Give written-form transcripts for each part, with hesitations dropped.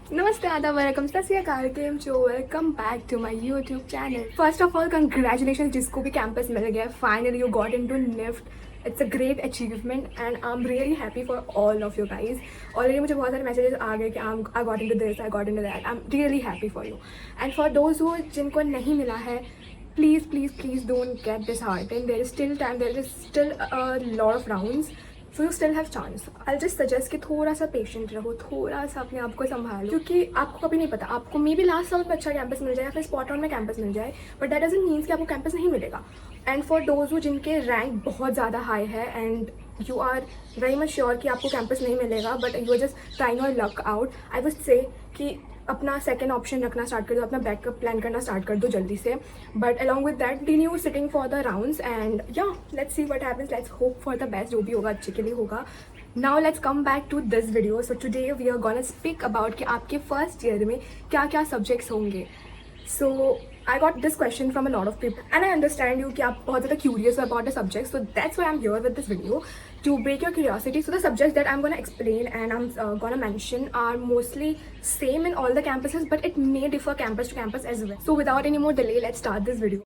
Namaste, Adab, welcome, सत श्री अकाल, केम छो, welcome back to my YouTube channel. First of all, congratulations जिसको भी campus मिल गया. Finally, you got into NIFT. It's a great achievement and I'm really happy for all of you guys. Already मुझे बहुत सारे messages आ गए कि I got into this, I got into that. I'm really happy for you. And for those who जिनको नहीं मिला है, please don't get disheartened. There is still time. There is still a lot of rounds. So you still have chance. I'll just suggest कि थोड़ा सा patient रहो, थोड़ा सा अपने आप को संभालो, क्योंकि आपको कभी नहीं पता, आपको मे बी लास्ट साउंड में अच्छा कैंपस मिल जाए या फिर स्पॉट ऑन में कैंपस मिल जाए, बट दैट डजंट मीन्स कि आपको कैंपस नहीं मिलेगा. एंड फॉर दोज हु जिनके रैंक बहुत ज़्यादा हाई है and you are very much sure कि आपको कैंपस नहीं मिलेगा, but you are just trying your luck out, I would say कि अपना सेकेंड ऑप्शन रखना स्टार्ट कर दो, अपना बैकअप प्लान करना स्टार्ट कर दो जल्दी से. But along with that continue sitting for the rounds and या let's see what happens. Let's hope for the best. जो भी होगा अच्छे के लिए होगा. Now let's come back to this video. So today we are gonna speak about कि आपके फर्स्ट ईयर में क्या क्या सब्जेक्ट्स होंगे. So I got this question from a lot of people and I understand you कि आप बहुत ज़्यादा curious about the subject. So that's why I'm here with this video to break your curiosity. So the subjects that I'm gonna explain and I'm gonna mention are mostly same in all the campuses, but it may differ campus to campus as well. So without any more delay, let's start this video.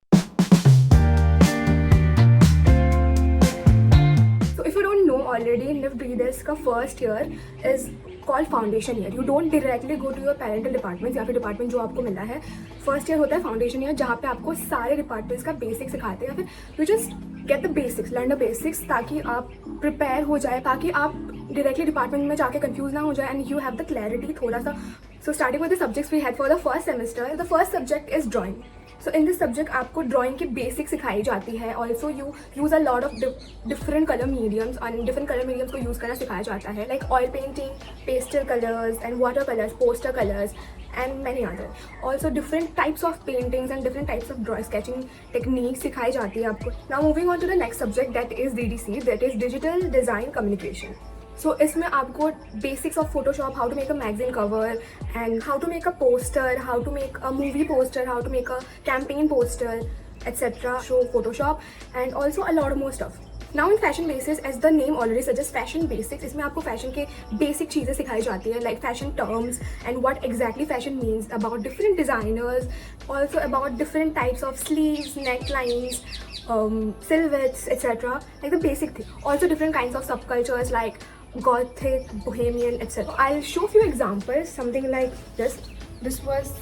Already NIFT BDS का first year is called foundation year. You don't directly go to your parental department या फिर department जो आपको मिला है. First year होता है foundation year, जहाँ पे आपको सारे डिपार्टमेंट्स का बेसिक सिखाते हैं या फिर you just get the basics, learn the basics, ताकि आप प्रिपेयर हो जाए, ताकि आप डायरेक्टली डिपार्टमेंट में जाके कंफ्यूज ना हो जाए and you have the clarity थोड़ा सा. So starting with the subjects we had for the first semester. The first subject is drawing. So in this subject आपको ड्राइंग की बेसिक सिखाई जाती है. Also you use a lot of different colour mediums और different colour mediums को use करना सिखाया जाता है, like oil painting, pastel colours and water colours, poster colours and many other. Also different types of paintings and different types of drawing sketching techniques सिखाई जाती है आपको. Now moving on to the next subject, that is DDC, that is Digital Design Communication. So इसमें आपको basics of Photoshop, how to make a magazine cover and how to make a poster, how to make a movie poster, how to make a campaign poster, etc. show Photoshop and also a lot more stuff. Now in fashion basis, as the name already suggests, fashion basics, इसमें आपको fashion के basic चीज़ें सिखाई जाती है, like fashion terms and what exactly fashion means, about different designers, also about different types of sleeves, necklines, silhouettes, etc. like the basic thing. Also different kinds of subcultures like gothic, bohemian, etc. I'll show few examples, something like this. This was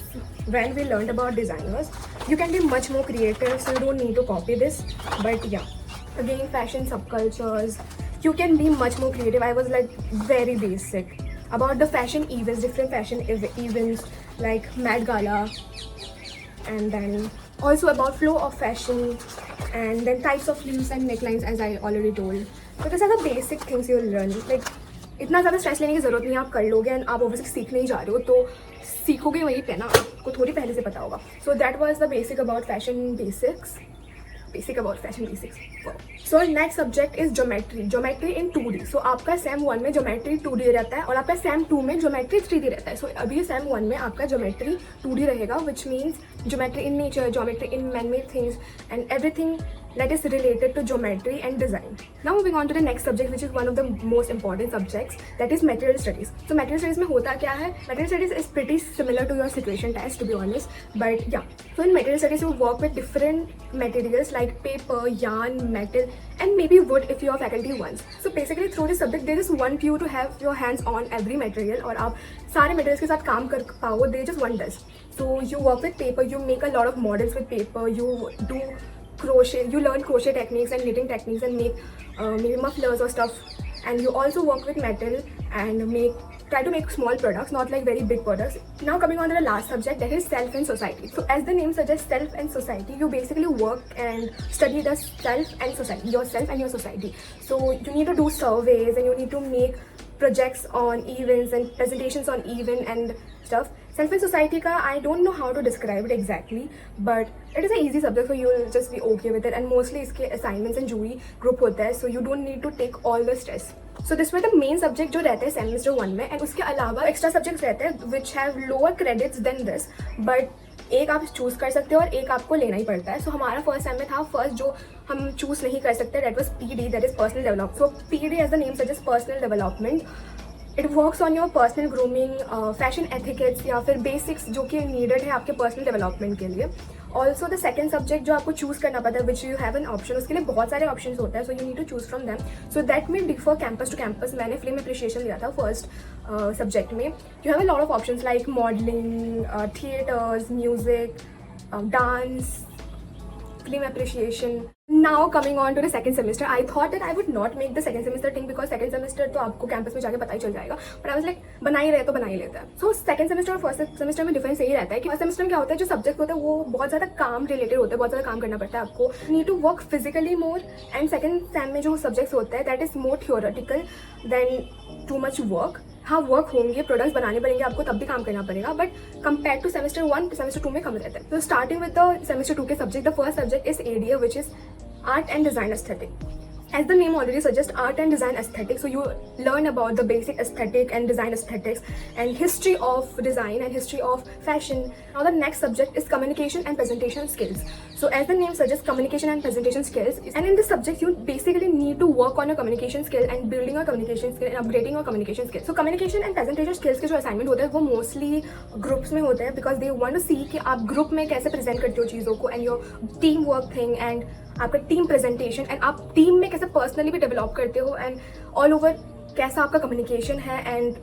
when we learned about designers. You can be much more creative, so you don't need to copy this, but yeah. Again, fashion subcultures, you can be much more creative. I was like very basic about the fashion events, different fashion events like Met Gala, and then also about flow of fashion and then types of sleeves and necklines, as I already told. So these are the basic things you'll learn. Like इतना ज़्यादा stress लेने की ज़रूरत नहीं है, आप कर लोगे एंड आप ऑब्वियसली सीखने ही जा रहे हो तो सीखोगे वहीं पे ना, आपको थोड़ी पहले से पता होगा. So that was the basic about fashion basics. Basic about fashion basics. So next subject is geometry. Geometry in 2D. So आपका SEM 1 में geometry 2D रहता है और आपका SEM 2 में geometry 3D रहता है. So अभी SEM 1 में आपका geometry 2D रहेगा, which means geometry in nature, geometry in man-made things and everything that is related to geometry and design. Now moving on to the next subject, which is one of the most important subjects, that is material studies. So material studies में होता क्या है? Material studies is pretty similar to your situation test, to be honest, but yeah. So in material studies you work with different materials like paper, yarn, metal and maybe wood if your faculty wants. So basically through this subject there is one for you to have your hands on every material और आप सारे materials के साथ काम कर पाओ. There is just one does. So you work with paper, you make a lot of models with paper, you do crochet, you learn crochet techniques and knitting techniques and make maybe mufflers or stuff, and you also work with metal and try to make small products, not like very big products. Now coming on to the last subject, that is self and society. So as the name suggests, self and society, you basically work and study the self and society, yourself and your society. So you need to do surveys and you need to make projects on events and presentations on event and stuff. Self and society ka I don't know how to describe it exactly, but it is an easy subject, so you'll just be okay with it. And mostly iske assignments and jury group hota hai, so you don't need to take all the stress. So this were the main subject जो रहते हैं semester 1 में, and उसके अलावा extra subjects रहते हैं which have lower credits than this, but एक आप चूज़ कर सकते हो और एक आपको लेना ही पड़ता है. सो हमारा फर्स्ट सेम में था, फर्स्ट जो हम चूज़ नहीं कर सकते, that was PD, that is personal development. So PD as the name suggest personal development. It works on your personal grooming, fashion etiquettes या फिर बेसिक्स जो कि नीडेड है आपके पर्सनल डेवलपमेंट के लिए. ऑल्सो द सेकंड सब्जेक्ट जो आपको चूज़ करना पड़ता है which you have an option, उसके लिए बहुत सारे ऑप्शन होते हैं. So you need to choose from them. So that में डिफर कैंपस टू कैंपस. मैंने फिल्म अप्रिशिएशन लिया था फर्स्ट सब्जेक्ट में. You have a lot of options like modelling, theatres, music, dance, film appreciation. Now coming on to the second semester, I thought that I would not make the second semester thing because second semester तो आपको campus में जाके पता ही चल जाएगा. But I was like बना ही रहे तो बना ही लेते हैं. So second semester और first semester में डिफरेंस यही रहता है कि फर्स्ट सेमेस्टर में क्या होता है, जो सब्जेक्ट होता है वो बहुत ज़्यादा काम रिलेटेड होता है, बहुत ज़्यादा काम करना पड़ता है आपको. Need to work physically more. And second sem में जो सब्जेक्ट्स होते हैं that is more theoretical than too much work. हाँ वर्क होंगे, प्रोडक्ट्स बनाने पड़ेंगे आपको, तब भी काम करना पड़ेगा, but compare to semester 1 semester 2 में कम रहता है. तो स्टार्टिंग विद द सेमेस्टर 2 के subject, the first subject is ADA which is art and design aesthetic. As the name already suggests, art and design aesthetics. So you learn about the basic aesthetic and design aesthetics and history of design and history of fashion. Now the next subject is communication and presentation skills. So as the name suggests, communication and presentation skills. And in this subject, you basically need to work on your communication skill and building your communication skill and upgrading your communication skill. So communication and presentation skills के जो assignment होते हैं वो mostly groups में होते हैं because they want to see कि आप group में कैसे present करते हो चीज़ों को and your teamwork thing and आपका टीम प्रेजेंटेशन एंड आप टीम में कैसे पर्सनली भी डेवलप करते हो एंड ऑल ओवर कैसा आपका कम्युनिकेशन है. And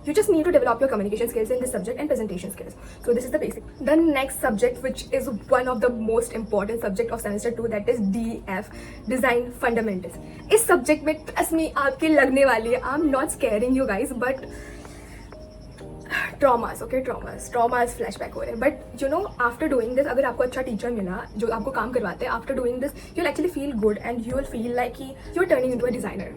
you just need to develop your communication skills in this subject and presentation skills. So this is the basic. The next subject, which is one of the most important subject of semester 2, that is DF, Design Fundamentals. इस subject में trust me आपकी लगने वाली है. I'm not scaring you guys, but traumas flashback हो रहे हैं. But you know, after doing this, अगर आपको अच्छा टीचर मिला जो आपको काम करवाते हैं, after doing this, you'll actually feel good and you will feel like you're turning into a designer.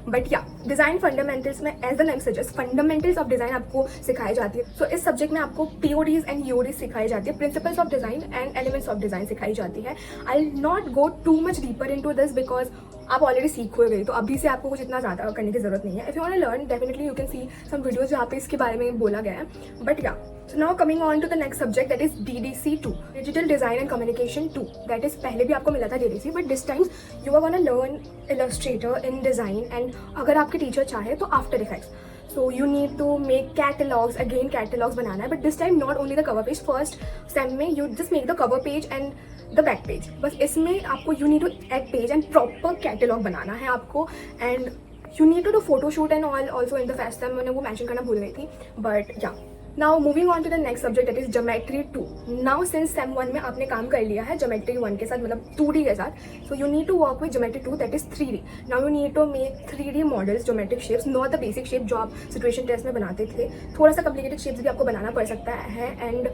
But या डिज़ाइन फंडामेंटल्स में as the name suggest fundamentals of design आपको सिखाई जाती है. सो इस सब्जेक्ट में आपको पीओडीज एंड यूडीज सिखाई जाती है, principles of design and elements of design सिखाई जाती है. I will not go too much deeper into this because आप ऑलरेडी सीख हो गए, तो अभी से आपको कुछ इतना ज़्यादा करने की जरूरत नहीं है. If you want to learn definitely you can see some videos जहाँ पे इसके बारे में बोला गया है. बट या so now coming on to the next subject, that is DDC2, Digital Design and Communication 2. that is पहले भी आपको मिला था DDC, but this time you are gonna learn Illustrator in design and अगर आपके टीचर चाहे तो After Effects. So you need to make catalogs, again catalogs बनाना है, but this time not only the cover page. First sem में you just make the cover page and the back page. बस इसमें आपको you need to add page and proper catalog बनाना है आपको. And you need to do photo shoot and all also in the first sem. मैंने वो mention करना भूल गई थी, but yeah. Now moving on to the next subject, that is Geometry 2. Now since Sem 1 में आपने काम कर लिया है Geometry 1 के साथ, मतलब 2D के साथ, so you need to work with Geometry 2, that is 3D. Now you need to make 3D models, geometric shapes, not the basic shape जो आप situation test में बनाते थे. थोड़ा सा complicated shapes भी आपको बनाना पड़ सकता है and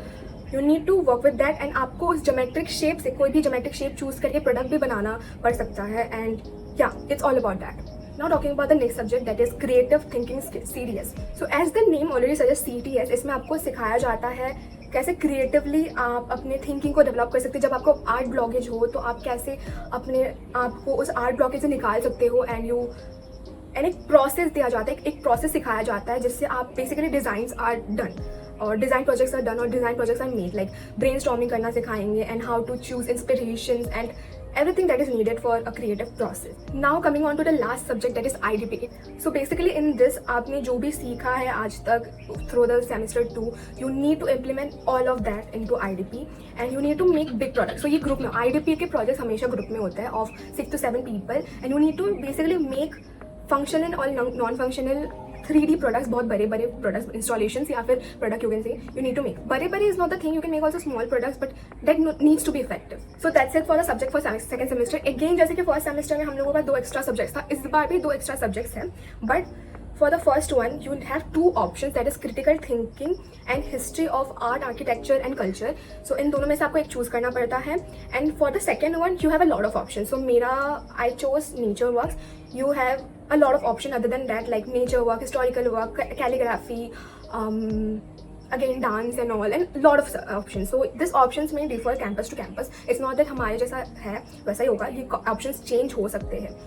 you need to work with that. and आपको उस geometric shape से कोई भी geometric shape choose करके product भी बनाना पड़ सकता है. and yeah, it's all about that. Now talking about the next subject, that is creative thinking skills, CTS. So as the name already suggests, CTS, इसमें आपको सिखाया जाता है कैसे क्रिएटिवली आप अपने थिंकिंग को डेवलप कर सकते हैं. जब आपको आर्ट ब्लॉकेज हो तो आप कैसे अपने आप को उस आर्ट ब्लॉकेज से निकाल सकते हो. एंड एक प्रोसेस दिया जाता है, एक प्रोसेस सिखाया जाता है जिससे आप बेसिकली डिज़ाइंस आर डन और डिज़ाइन प्रोजेक्ट्स आर डन और design projects are made. Like brainstorming करना सिखाएंगे and how to choose inspirations and everything that is needed for a creative process. Now coming on to the last subject, that is IDP. So basically in this आपने जो भी सीखा है आज तक through the semester 2, you need to implement all of that into IDP and you need to make big products. So ये group में IDP के projects हमेशा group में होते हैं of 6 to 7 people and you need to basically make functional और non-functional 3D products, बहुत बड़े बड़े products, installations या फिर product you can say you need to make. बड़े बड़े is not the thing, you can make also small products but that needs to be effective. So that's it for the subject for second semester. Again जैसे कि first semester में हम लोगों का 2 extra subjects था, इस बार भी 2 extra subjects हैं. But for the first one you have 2 options, that is critical thinking and history of art, architecture and culture. So इन दोनों में से आपको एक choose करना पड़ता है. And for the second one you have a lot of options. So मेरा I chose nature works. You have a lot of option other than that, like nature work, historical work, calligraphy, again dance and all, and lot of options. So these options may differ campus to campus. It's not that हमारे जैसा है वैसा ही होगा, ये options change हो सकते हैं.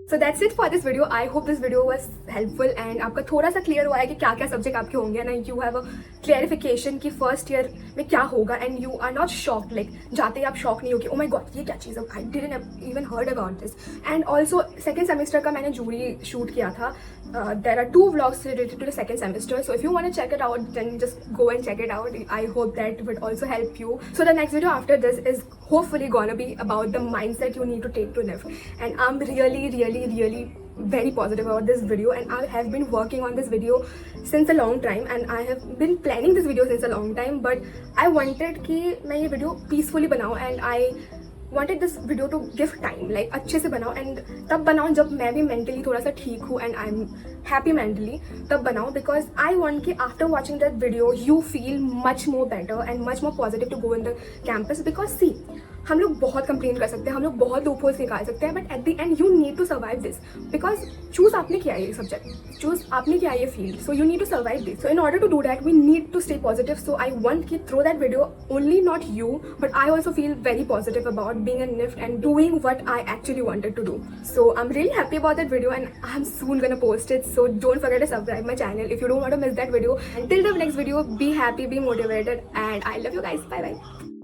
So that's it for this video. I hope this video was helpful and आपका थोड़ा सा क्लियर हुआ है कि क्या क्या सब्जेक्ट आपके होंगे and you have a clarification कि फर्स्ट ईयर में क्या होगा and you are not shocked, like जाते ही आप शॉक नहीं हो कि oh my god ये क्या चीज़ है, I didn't even heard about this. And also second semester का मैंने जूरी शूट किया था there are 2 vlogs related to the second semester, so if you want to check it out, then just go and check it out. I hope that would also help you. So the next video after this is hopefully gonna be about the mindset you need to take to live, and I'm really very positive about this video, and I have been working on this video since a long time, and I have been planning this video since a long time, but I wanted कि मैं ये video peacefully बनाऊँ, and I wanted this video to give time, like अच्छे से बनाओ, and तब बनाओ जब मैं भी mentally थोड़ा सा ठीक हूँ and I'm happy mentally, तब बनाओ, because I want कि after watching that video you feel much more better and much more positive to go in the campus, because see, हम लोग बहुत कंप्लेन कर सकते हैं, हम लोग बहुत लूप होल्स निकाल सकते हैं, but at the end you need to survive this, because choose आपने किया है ये सब्जेक्ट, चूज आपने किया है ये field, so you need to survive this. So in order to do that we need to stay positive. So I want कि through that video only not you but I also feel very positive about being in NIFT and doing what I actually wanted to do. So I'm really happy about that video, and I'm soon gonna post it. So don't forget to subscribe my channel if you don't want to miss that video. Until the next video, be happy, be motivated, and I love you guys. Bye bye.